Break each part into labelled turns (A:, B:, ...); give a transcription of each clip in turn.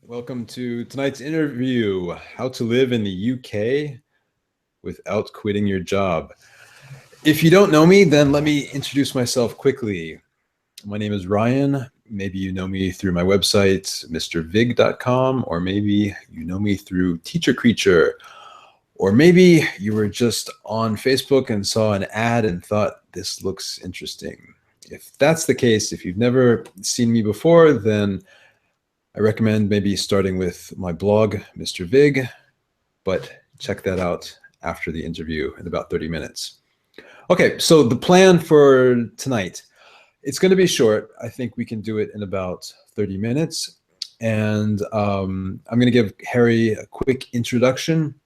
A: Welcome to tonight's interview, How to Live in the UK Without Quitting Your Job. If you don't know me, then let me introduce myself quickly. My name is Ryan. Maybe you know me through my website, mrvig.com, or maybe you know me through Teacher Creature, or maybe you were just on Facebook and saw an ad and thought, this looks interesting. If that's the case, if you've never seen me before, then I recommend maybe starting with my blog, Mr. Vig, but check that out after the interview in about 30 minutes. Okay, so the plan for tonight, it's going to be short. I think we can do it in about 30 minutes. And I'm going to give Harry a quick introduction.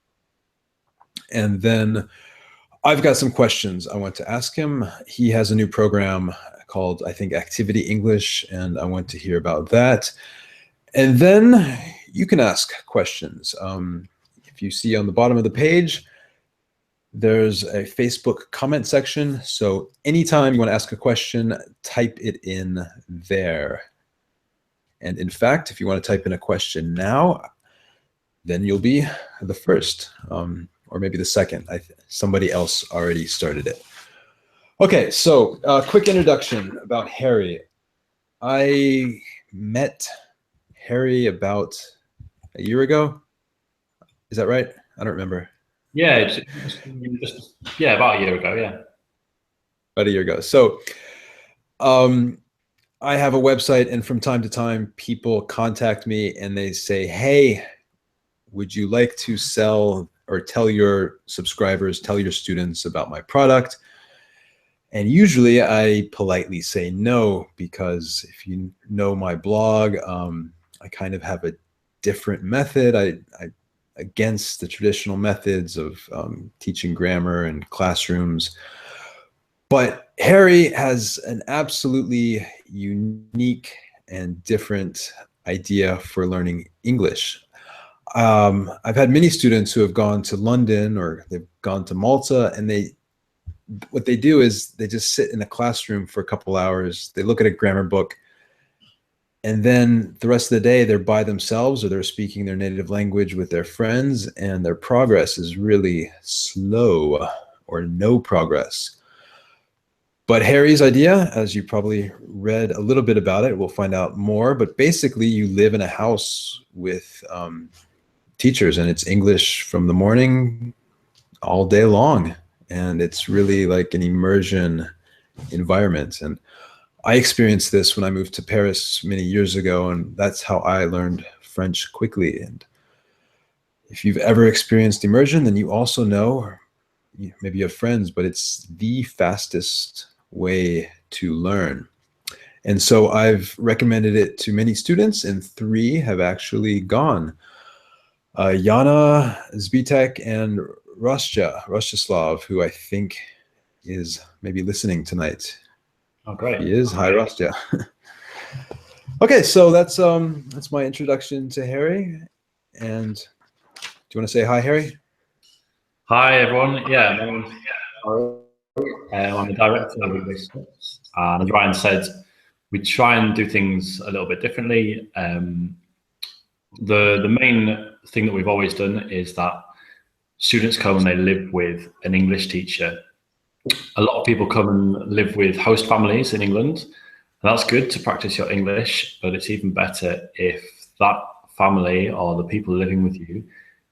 A: And then I've got some questions I want to ask him. He has a new program called, I think, Activity English, and I want to hear about that. And then you can ask questions. If you see on the bottom of the page, there's a Facebook comment section. So anytime you want to ask a question, type it in there. And in fact, if you want to type in a question now, then you'll be the first, or maybe the second. Somebody else already started it. Okay, so quick introduction about Harry. I met Harry about a year ago. Is that right? I don't remember.
B: Yeah, about a year ago, yeah.
A: About a year ago. So I have a website, and from time to time, people contact me and they say, hey, would you like to sell or tell your subscribers, tell your students about my product? And usually I politely say no, because if you know my blog, I kind of have a different method. I against the traditional methods of teaching grammar in classrooms. But Harry has an absolutely unique and different idea for learning English. I've had many students who have gone to London or they've gone to Malta, and what they do is they just sit in a classroom for a couple hours. They look at a grammar book, and then the rest of the day they're by themselves or they're speaking their native language with their friends, and their progress is really slow or no progress. But Harry's idea, as you probably read a little bit about it, we'll find out more, but basically you live in a house with teachers, and it's English from the morning all day long. And it's really like an immersion environment. And I experienced this when I moved to Paris many years ago, and that's how I learned French quickly. And if you've ever experienced immersion, then you also know, or maybe you have friends, but it's the fastest way to learn. And so I've recommended it to many students, and 3 have actually gone. Yana, Zbitek, and Rostislav, who I think is maybe listening tonight.
B: Oh, great.
A: He is. Hi, Rostya. Okay, so that's my introduction to Harry. And do you want to say hi, Harry?
B: Hi, everyone. Yeah, my name's I'm the director of English. And as Ryan said, we try and do things a little bit differently. The main thing that we've always done is that students come and they live with an English teacher. A lot of people come and live with host families in England. And that's good to practice your English, but it's even better if that family or the people living with you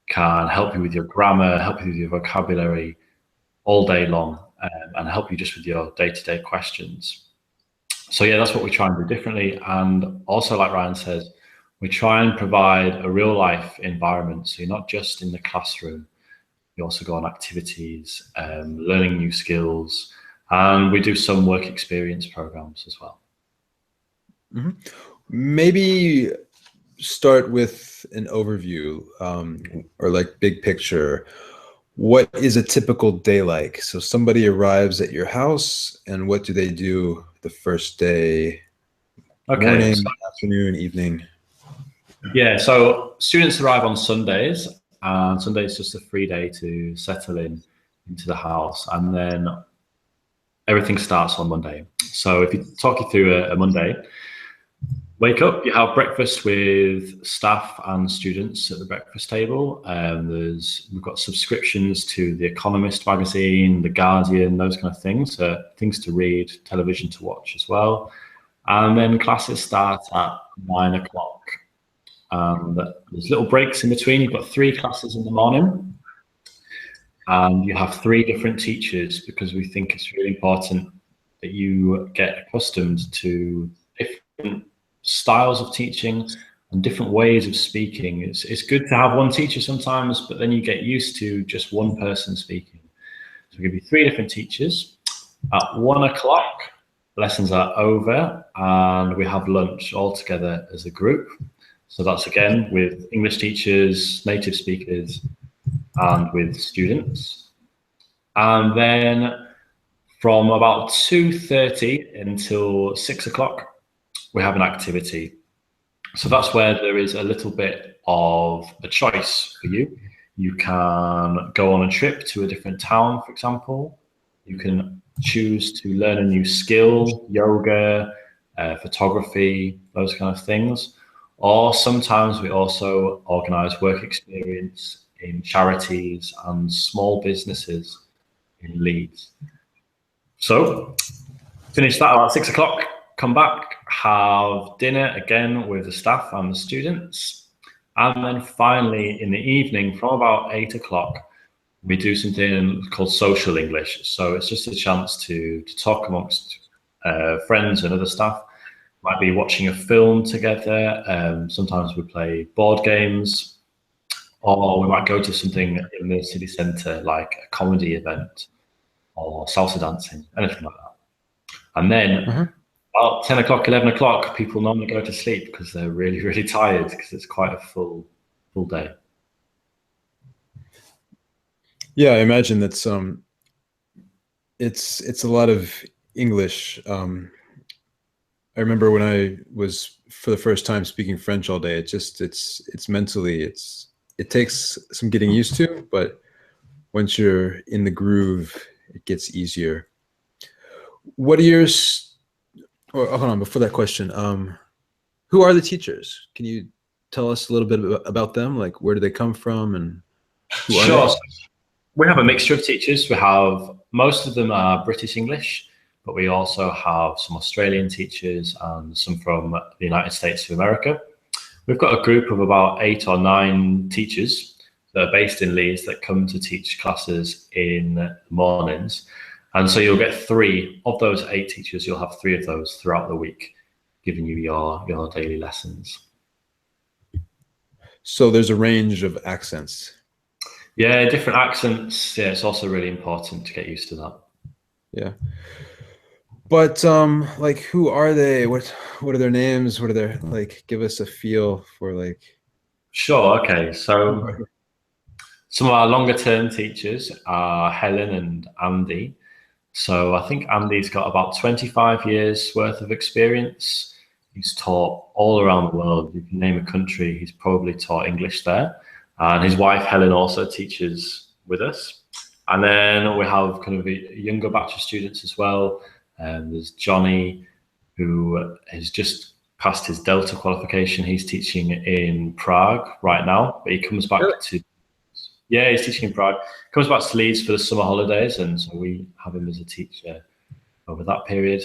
B: can help you with your grammar, help you with your vocabulary all day long, and help you just with your day-to-day questions. So yeah, that's what we try and do differently. And also, like Ryan says, we try and provide a real life environment. So you're not just in the classroom, you also go on activities, learning new skills, and we do some work experience programs as well.
A: Mm-hmm. Maybe start with an overview, or like big picture. What is a typical day like? So somebody arrives at your house, and what do they do the first day?
B: Okay,
A: morning, afternoon, evening?
B: Yeah, so students arrive on Sundays, and Sunday is just a free day to settle into the house, and then everything starts on Monday. So if you talk you through a Monday, Wake up, you have breakfast with staff and students at the breakfast table. We've got subscriptions to The Economist magazine, The Guardian, those kind of things, things to read, television to watch as well. And then classes start at 9 o'clock. And there's little breaks in between. You've got 3 classes in the morning, and you have 3 different teachers, because we think it's really important that you get accustomed to different styles of teaching and different ways of speaking. It's good to have one teacher sometimes, but then you get used to just one person speaking. So we give you 3 different teachers. At 1 o'clock, lessons are over, and we have lunch all together as a group. So that's again with English teachers, native speakers, and with students. And then from about 2:30 until 6 o'clock, we have an activity. So that's where there is a little bit of a choice for you. You can go on a trip to a different town, for example. You can choose to learn a new skill, yoga, photography, those kind of things. Or sometimes we also organise work experience in charities and small businesses in Leeds. So finish that about 6 o'clock, come back, have dinner again with the staff and the students. And then finally in the evening from about 8 o'clock, we do something called social English. So it's just a chance to talk amongst friends and other staff. Might be watching a film together. Sometimes we play board games, or we might go to something in the city centre, like a comedy event or salsa dancing, anything like that. And then about 10 o'clock, 11 o'clock, people normally go to sleep because they're really, really tired, because it's quite a full day.
A: Yeah, I imagine that's it's a lot of English. I remember when I was for the first time speaking French all day, it's mentally it takes some getting used to, but once you're in the groove, it gets easier. What are your hold on, before that question, who are the teachers? Can you tell us a little bit about them? Like, where do they come from, and who are they?
B: We have a mixture of teachers. We have, most of them are British English, but we also have some Australian teachers and some from the United States of America. We've got a group of about 8 or 9 teachers that are based in Leeds that come to teach classes in the mornings. And so you'll get 3 of those 8 teachers. You'll have 3 of those throughout the week, giving you your daily lessons.
A: So there's a range of accents.
B: Yeah, different accents. Yeah, it's also really important to get used to that.
A: Yeah. But like, who are they? What are their names? What are their, like, give us a feel for, like.
B: Sure, okay. So some of our longer term teachers are Helen and Andy. So I think Andy's got about 25 years worth of experience. He's taught all around the world. If you name a country, he's probably taught English there. And his wife, Helen, also teaches with us. And then we have kind of a younger batch of students as well. There's Johnny, who has just passed his Delta qualification. He's teaching in Prague right now, but he comes back to, yeah, he's teaching in Prague. Comes back to Leeds for the summer holidays, and so we have him as a teacher over that period.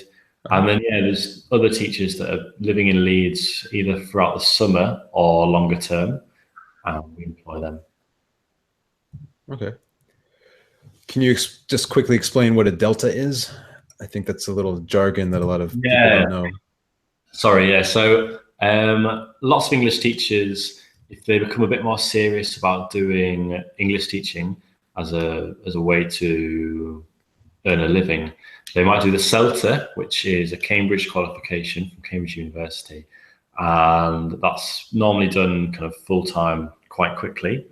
B: And then, yeah, there's other teachers that are living in Leeds either throughout the summer or longer term, and we employ them.
A: Okay. Can you just quickly explain what a delta is? I think that's a little jargon that a lot of people don't know.
B: Sorry, yeah. So lots of English teachers, if they become a bit more serious about doing English teaching as a way to earn a living, they might do the CELTA, which is a Cambridge qualification from Cambridge University. And that's normally done kind of full-time quite quickly.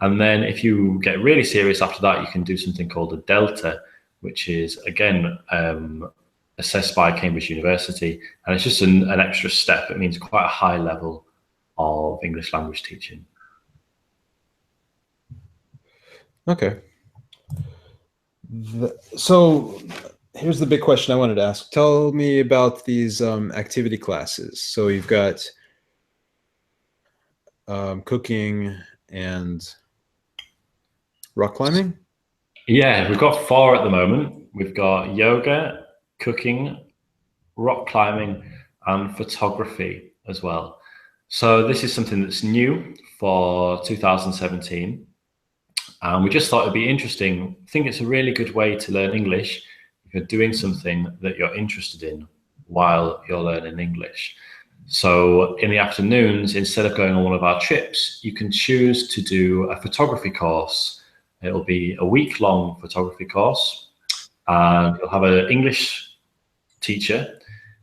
B: And then if you get really serious after that, you can do something called a Delta, which is, again, assessed by Cambridge University. And it's just an extra step. It means quite a high level of English language teaching.
A: Okay. So here's the big question I wanted to ask. Tell me about these activity classes. So you've got cooking and rock climbing.
B: Yeah, we've got 4 at the moment. We've got yoga, cooking, rock climbing, and photography as well. So this is something that's new for 2017. And we just thought it'd be interesting. I think it's a really good way to learn English if you're doing something that you're interested in while you're learning English. So in the afternoons, instead of going on one of our trips, you can choose to do a photography course. It'll be a week-long photography course, and you'll have an English teacher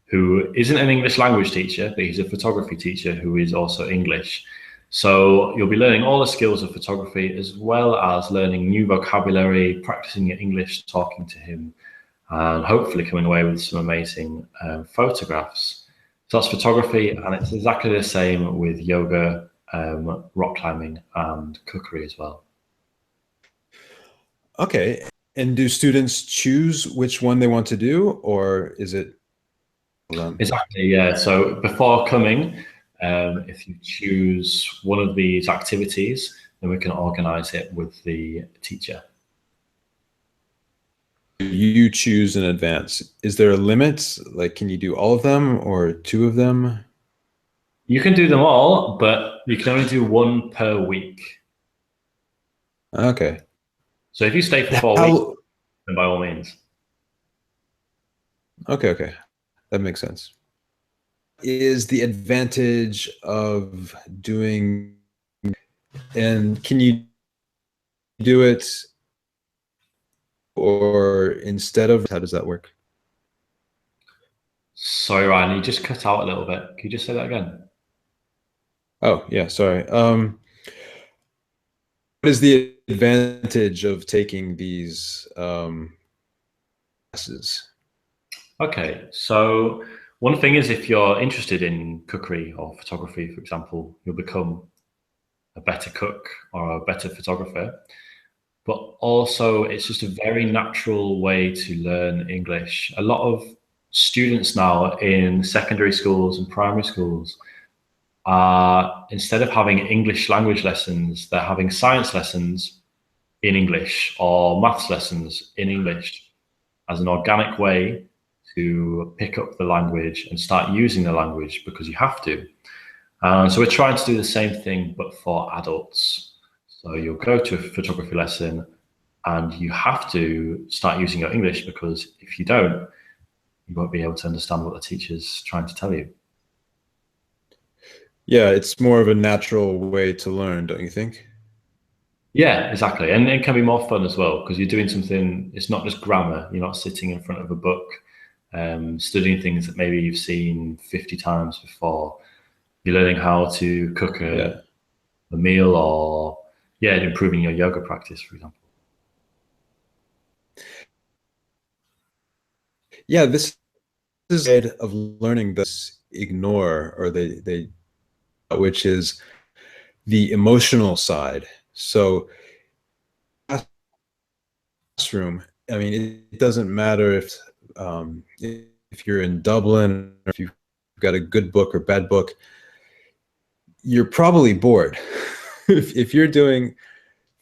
B: who isn't an English language teacher, but he's a photography teacher who is also English. So you'll be learning all the skills of photography as well as learning new vocabulary, practicing your English, talking to him, and hopefully coming away with some amazing photographs. So that's photography, and it's exactly the same with yoga, rock climbing, and cookery as well.
A: Okay. And do students choose which one they want to do, or is it them?
B: Exactly, yeah. So before coming, if you choose one of these activities, then we can organise it with the teacher.
A: You choose in advance. Is there a limit? Like, can you do all of them or 2 of them?
B: You can do them all, but you can only do 1 per week.
A: Okay.
B: So if you stay for 4 weeks,
A: How?
B: then by all means.
A: Okay, okay. That makes sense. Is the advantage of doing, and can you do it or instead of, how does that work?
B: Sorry, Ryan, you just cut out a little bit. Can you just say that again?
A: Oh, yeah, sorry. What is the advantage of taking these classes?
B: Okay, so one thing is if you're interested in cookery or photography, for example, you'll become a better cook or a better photographer. But also, it's just a very natural way to learn English. A lot of students now in secondary schools and primary schools are, instead of having English language lessons, they're having science lessons in English or maths lessons in English as an organic way to pick up the language and start using the language because you have to. So we're trying to do the same thing, but for adults. So you'll go to a photography lesson and you have to start using your English because if you don't, you won't be able to understand what the teacher's trying to tell you.
A: Yeah, it's more of a natural way to learn, don't you think?
B: Yeah, exactly. And it can be more fun as well because you're doing something, it's not just grammar. You're not sitting in front of a book, studying things that maybe you've seen 50 times before. You're learning how to cook
A: Yeah.
B: a meal or, yeah, improving your yoga practice, for example.
A: Yeah, this is a side of learning this ignore or they which is the emotional side. So classroom, I mean, it doesn't matter if you're in Dublin or if you've got a good book or bad book, you're probably bored. If you're doing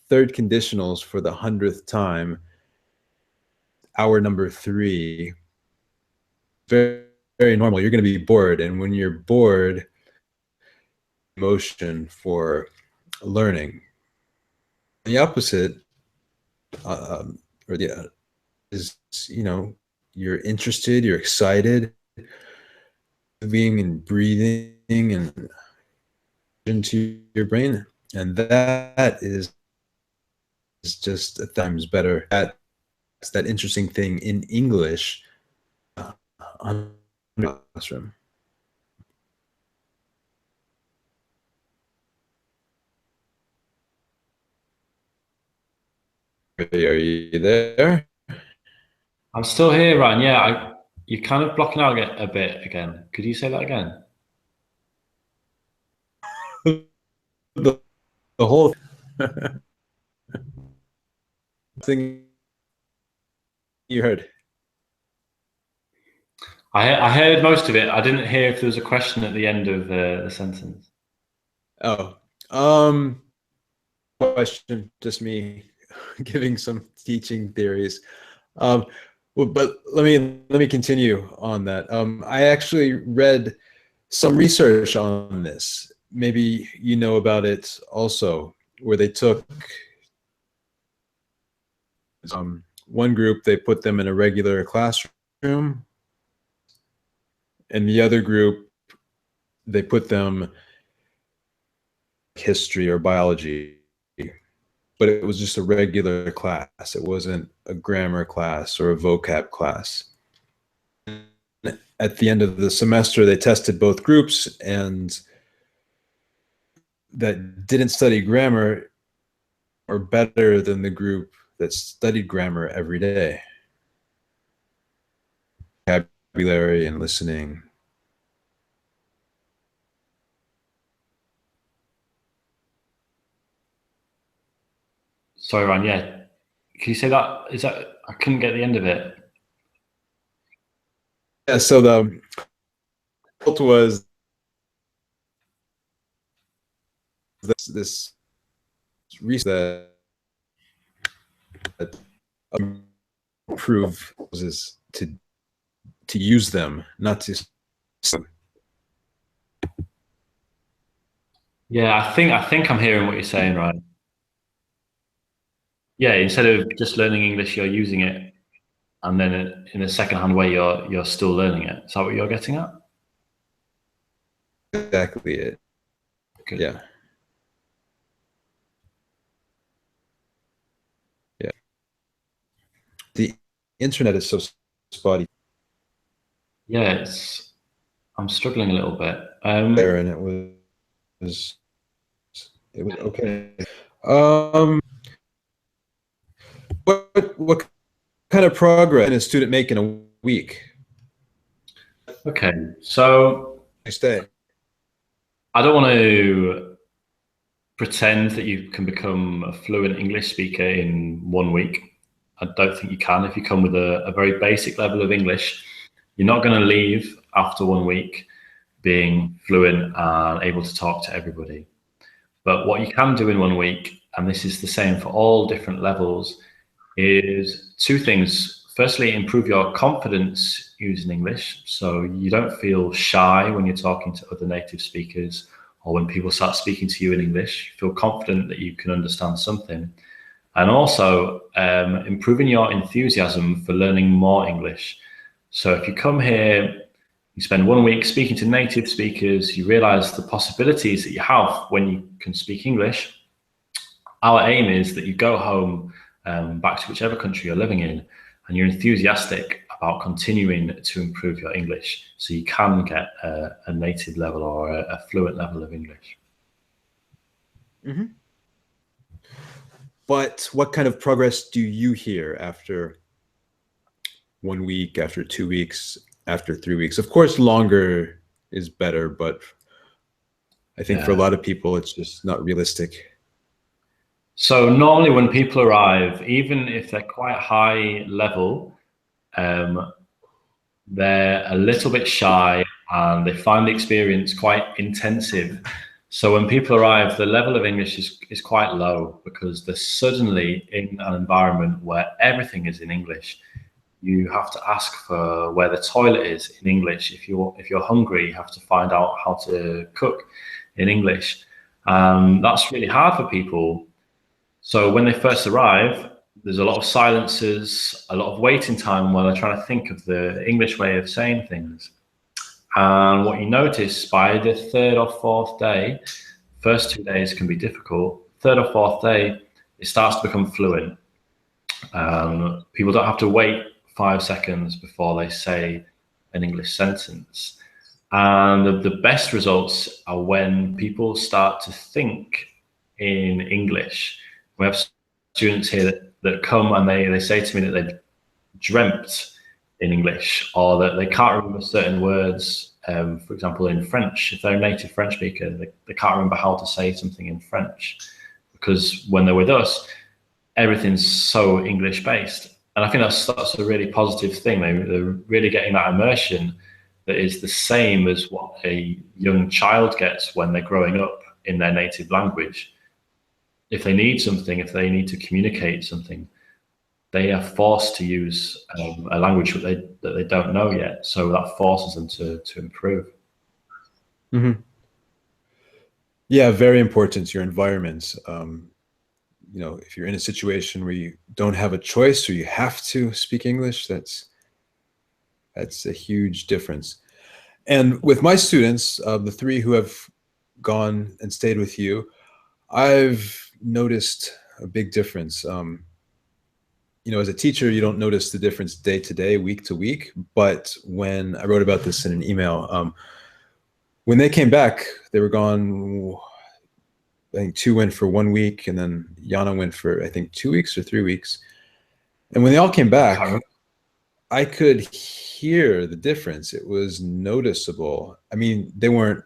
A: third conditionals for the 100th time, hour number 3, very, very normal. You're going to be bored. And when you're bored, emotion for learning. The opposite, or the is, you're interested, you're excited, moving and breathing and into your brain, and that is just at times better. That's that interesting thing in English on the classroom. Are you there?
B: I'm still here, Ryan. Yeah, you're kind of blocking out a bit again. Could you say that again?
A: the, the whole thing you heard.
B: I heard most of it. I didn't hear if there was a question at the end of the sentence.
A: Oh, question, just me giving some teaching theories. Um, well, but let me continue on that. I actually read some research on this. Maybe you know about it also, where they took one group, they put them in a regular classroom, and the other group, they put them history or biology, but it was just a regular class. It wasn't a grammar class or a vocab class. At the end of the semester, they tested both groups, and that didn't study grammar are better than the group that studied grammar every day. Vocabulary and listening.
B: Sorry, Ryan. Yeah, can you say that? Is that I couldn't get the end of it.
A: Yeah. So the result was this research that improve is to use them, not to.
B: Yeah, I think I'm hearing what you're saying, right? Yeah, instead of just learning English, you're using it, and then in a second-hand way, you're still learning it. Is that what you're getting at?
A: Exactly it.
B: Good.
A: Yeah. Yeah. The internet is so spotty
B: Yeah, I'm struggling a little bit.
A: there, and was it was okay. Um, what kind of progress can a student make in a week?
B: Okay, so
A: Next day.
B: I don't want to pretend that you can become a fluent English speaker in 1 week. I don't think you can. If you come with a very basic level of English, you're not going to leave after 1 week being fluent and able to talk to everybody. But what you can do in 1 week, and this is the same for all different levels, is two things. Firstly, improve your confidence using English. So you don't feel shy when you're talking to other native speakers or when people start speaking to you in English. You feel confident that you can understand something. And also improving your enthusiasm for learning more English. So if you come here, you spend 1 week speaking to native speakers, you realize the possibilities that you have when you can speak English. Our aim is that you go home back to whichever country you're living in, and you're enthusiastic about continuing to improve your English so you can get a native level or a fluent level of English.
A: Mm-hmm. But what kind of progress do you hear after 1 week, after 2 weeks, after 3 weeks? Of course, longer is better, but I think for a lot of people, it's just not realistic.
B: So normally when people arrive, even if they're quite high level, they're a little bit shy and they find the experience quite intensive. So when people arrive, the level of English is quite low because they're suddenly in an environment where everything is in English. You have to ask for where the toilet is in English. If you're hungry, you have to find out how to cook in English. That's really hard for people. So when they first arrive, there's a lot of silences, a lot of waiting time while they're trying to think of the English way of saying things. And what you notice by the third or fourth day, first 2 days can be difficult. Third or fourth day, it starts to become fluent. People don't have to wait 5 seconds before they say an English sentence. And the best results are when people start to think in English. We have students here that come and they say to me that they've dreamt in English or that they can't remember certain words. For example, in French, if they're a native French speaker, they can't remember how to say something in French because when they're with us, everything's so English based. And I think that's a really positive thing. They're really getting that immersion that is the same as what a young child gets when they're growing up in their native language. If they need something, if they need to communicate something, they are forced to use a language that they don't know yet. So that forces them to improve.
A: Mm-hmm. Yeah, very important, your environment. You know, if you're in a situation where you don't have a choice or you have to speak English, that's a huge difference. And with my students, the three who have gone and stayed with you, I've noticed a big difference. You know, as a teacher, you don't notice the difference day to day, week to week. But when I wrote about this in an email, when they came back, they were gone. I think two went for 1 week, and then Yana went for, I think, 2 weeks or 3 weeks. And when they all came back, I could hear the difference. It was noticeable. I mean, they weren't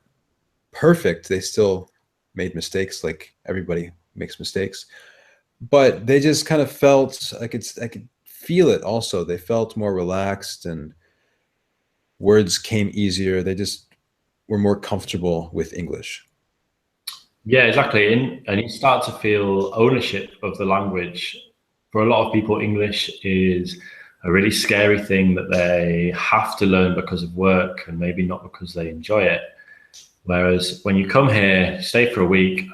A: perfect. They still made mistakes, like everybody makes mistakes. But they just kind of felt, I could feel it also. They felt more relaxed and words came easier. They just were more comfortable with English.
B: Yeah, exactly. And you start to feel ownership of the language. For a lot of people, English is a really scary thing that they have to learn because of work and maybe not because they enjoy it. Whereas when you come here, stay for a week,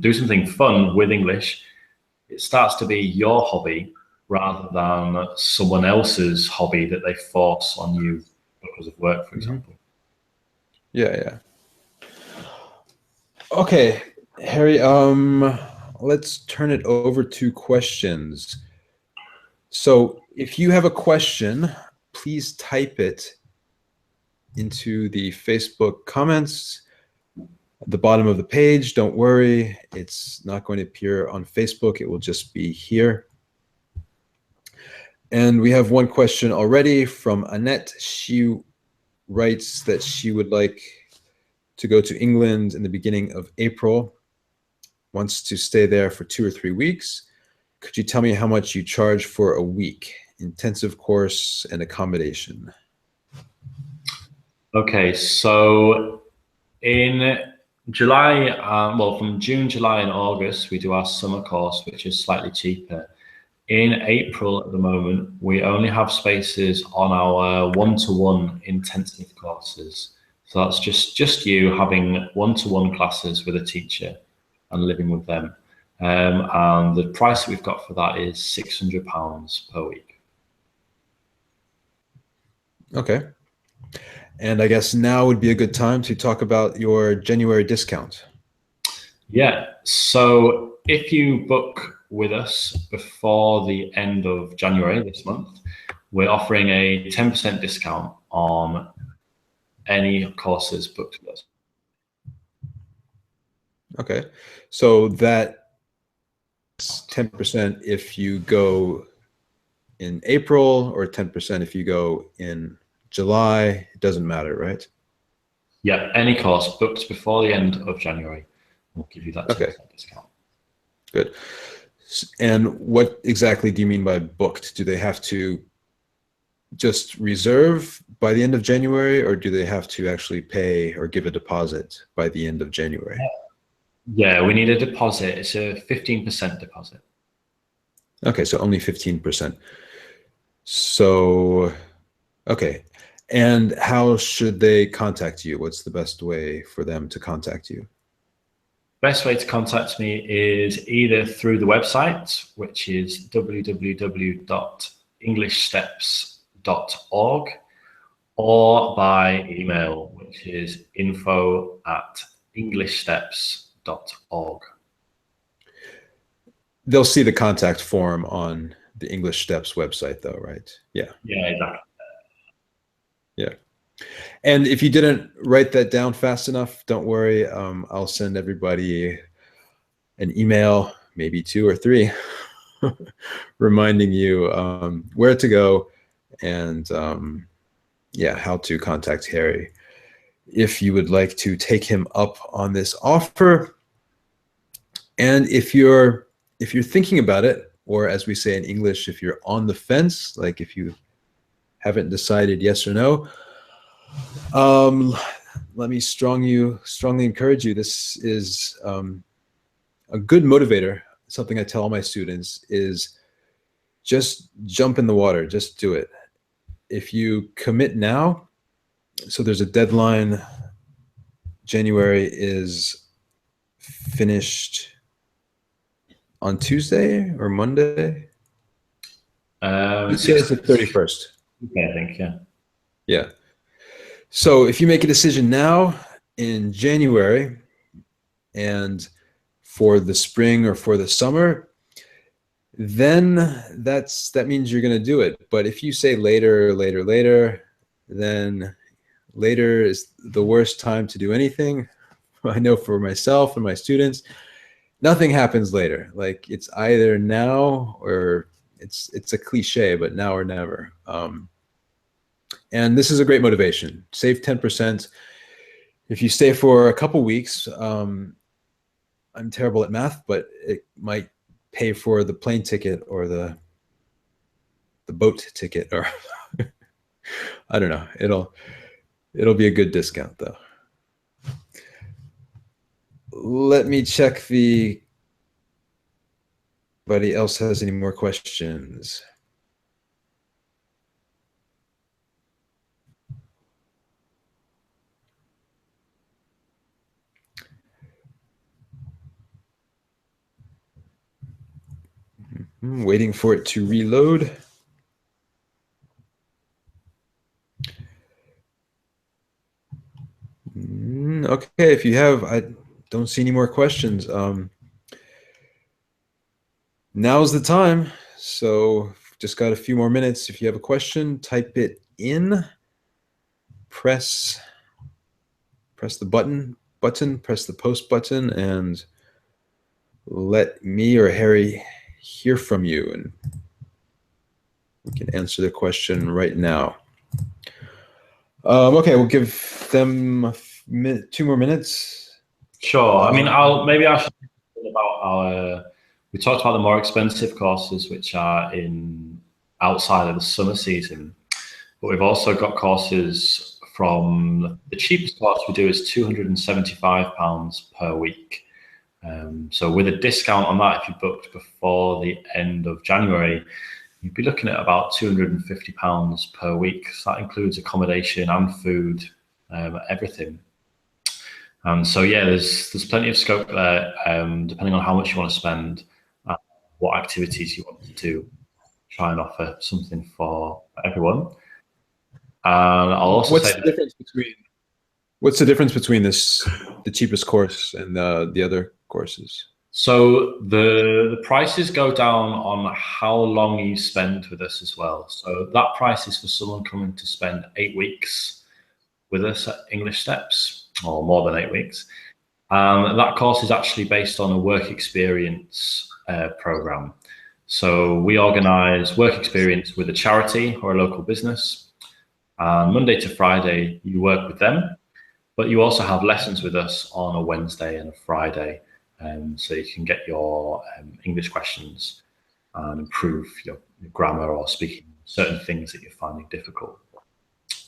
B: do something fun with English, it starts to be your hobby rather than someone else's hobby that they force on you because of work, for example.
A: Yeah, yeah. Okay, Harry, let's turn it over to questions. So if you have a question, please type it into the Facebook comments at the bottom of the page. Don't worry, it's not going to appear on Facebook. It will just be here. And we have one question already from Annette. She writes that she would like to go to England in the beginning of April, wants to stay there for 2 or 3 weeks. Could you tell me how much you charge for a week, intensive course and accommodation?
B: Okay, so in July, well, from June, July, and August, we do our summer course, which is slightly cheaper. In April at the moment, we only have spaces on our one-to-one intensive courses. So that's just you having one-to-one classes with a teacher and living with them. And the price that we've got for that is £600 per week.
A: Okay. And I guess now would be a good time to talk about your January discount.
B: Yeah, so if you book with us before the end of January this month, we're offering a 10% discount on any courses booked with us.
A: Okay. So that's 10% if you go in April or 10% if you go in July. It doesn't matter, right?
B: Yeah, any course booked before the end of January will give you that 10% discount.
A: Good. And what exactly do you mean by booked? Do they have to just reserve by the end of January, or do they have to actually pay or give a deposit by the end of January?
B: Yeah, we need a deposit. It's a 15% deposit.
A: Okay, so only 15%. So, okay. And how should they contact you? What's the best way for them to contact you?
B: Best way to contact me is either through the website, which is www.englishsteps.org, or by email, which is info@englishsteps.org.
A: They'll see the contact form on the English Steps website, though, right? Yeah.
B: Yeah, exactly.
A: Yeah. And if you didn't write that down fast enough, don't worry. I'll send everybody an email, maybe 2 or 3, reminding you where to go and yeah, how to contact Harry. If you would like to take him up on this offer, and if you're thinking about it, or as we say in English, if you're on the fence, like if you haven't decided yes or no, let me strongly encourage you. This is a good motivator. Something I tell all my students is just jump in the water, just do it. If you commit now, so there's a deadline. January is finished on Tuesday or Monday. Tuesday is the 31st.
B: Yeah, I think, yeah.
A: Yeah. So if you make a decision now in January and for the spring or for the summer, then that means you're going to do it. But if you say later, then later is the worst time to do anything. I know for myself and my students, nothing happens later. Like it's either now or it's a cliche, but now or never. And this is a great motivation. Save 10%. If you stay for a couple weeks, I'm terrible at math, but it might pay for the plane ticket or the boat ticket, or I don't know. It'll be a good discount though. Let me check if anybody else has any more questions. Waiting for it to reload. Okay, if you have, I don't see any more questions. Now's the time. So just got a few more minutes. If you have a question, type it in. Press the button, press the post button, and let me or Harry hear from you, and we can answer the question right now. Okay, we'll give them 2 more minutes.
B: Sure. I mean, I should talk about we talked about the more expensive courses, which are outside of the summer season, but we've also got courses from the cheapest course we do is £275 per week. So with a discount on that, if you booked before the end of January, you'd be looking at about £250 per week. So that includes accommodation and food, everything. So yeah, there's plenty of scope there, depending on how much you want to spend, what activities you want to do, try and offer something for everyone. And I'll also
A: what's the difference between the cheapest course and the other courses?
B: So the prices go down on how long you spend with us as well. So that price is for someone coming to spend 8 weeks with us at English Steps, or more than 8 weeks. That course is actually based on a work experience program. So we organize work experience with a charity or a local business. And Monday to Friday, you work with them, but you also have lessons with us on a Wednesday and a Friday. So you can get your English questions and improve your grammar or speaking certain things that you're finding difficult.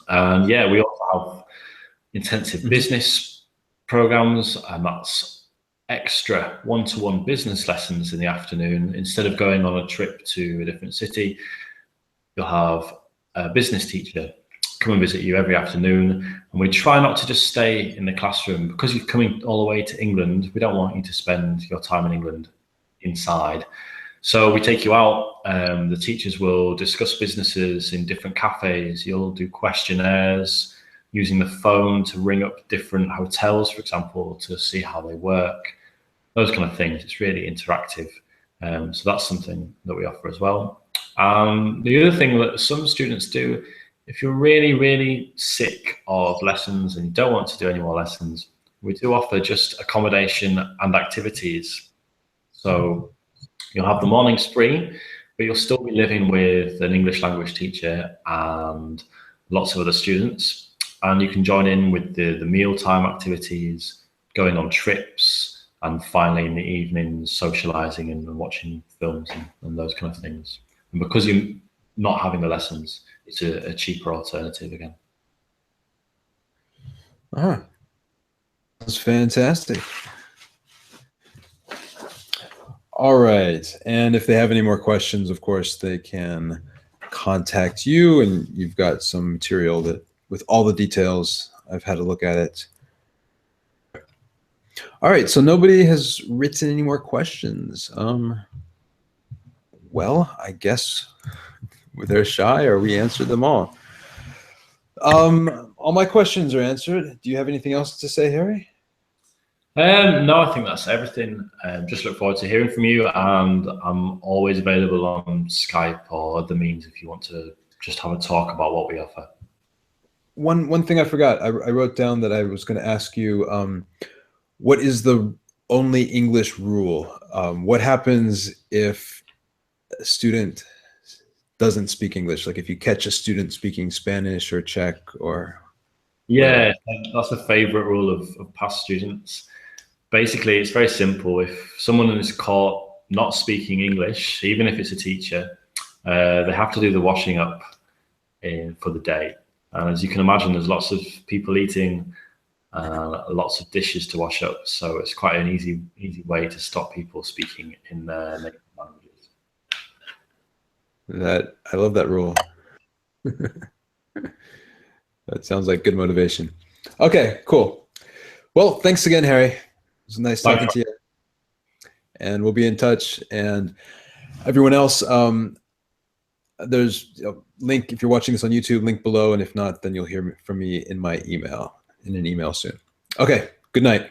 B: And yeah, we also have intensive business programs, and that's extra one-to-one business lessons in the afternoon. Instead of going on a trip to a different city, you'll have a business teacher come and visit you every afternoon, and we try not to just stay in the classroom. Because you're coming all the way to England, we don't want you to spend your time in England inside. So we take you out. The teachers will discuss businesses in different cafes. You'll do questionnaires using the phone to ring up different hotels, for example, to see how they work, those kind of things. It's really interactive. So that's something that we offer as well. The other thing that some students do, if you're really, really sick of lessons and you don't want to do any more lessons, we do offer just accommodation and activities. So you'll have the mornings free, but you'll still be living with an English language teacher and lots of other students. And you can join in with the mealtime activities, going on trips, and finally in the evenings socializing and watching films and those kind of things. And because you're not having the lessons, it's a cheaper alternative again.
A: That's fantastic. All right. And if they have any more questions, of course, they can contact you, and you've got some material that with all the details. I've had a look at it. All right. So nobody has written any more questions. Well, I guess they're shy, or we answered them all. All my questions are answered. Do you have anything else to say, Harry?
B: No, I think that's everything. Just look forward to hearing from you, and I'm always available on Skype or other means if you want to just have a talk about what we offer.
A: One thing I forgot. I wrote down that I was going to ask you, what is the only English rule? What happens if a student doesn't speak English? Like if you catch a student speaking Spanish or Czech or...
B: Yeah, that's a favorite rule of past students. Basically, it's very simple. If someone is caught not speaking English, even if it's a teacher, they have to do the washing up for the day. And as you can imagine, there's lots of people eating, lots of dishes to wash up. So it's quite an easy way to stop people speaking in their native languages.
A: I love that rule. That sounds like good motivation. Okay, cool. Well, thanks again, Harry. It was nice talking to you. And we'll be in touch. And everyone else, there's a link, if you're watching this on YouTube, link below. And if not, then you'll hear from me in my email, in an email soon. Okay, good night.